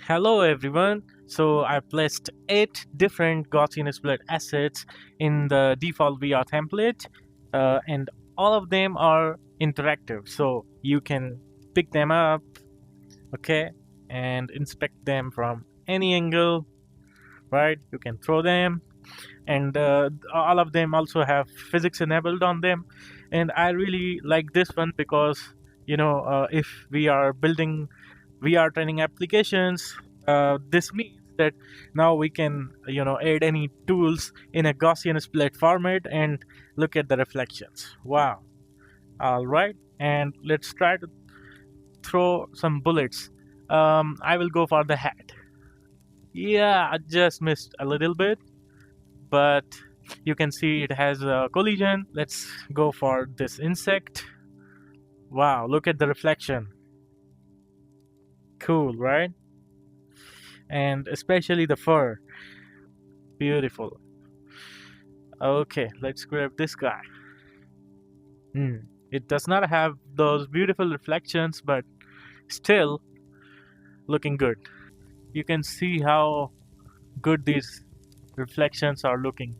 Hello everyone. So I placed 8 different Gaussian split assets in the default VR template, and all of them are interactive. So you can pick them up, okay, and inspect them from any angle, right? You can throw them, and all of them also have physics enabled on them. And I really like this one because if we are building VR training applications, this means that now we can add any tools in a Gaussian split format and look at the reflections. Wow. All right, and let's try to throw some bullets. I will go for the hat. Yeah, I just missed a little bit, but you can see it has a collision. Let's go for this insect. Wow, look at the reflection. Cool, right? And especially the fur. Beautiful. Okay, let's grab this guy. Hmm. It does not have those beautiful reflections, but still looking good. You can see how good these reflections are looking.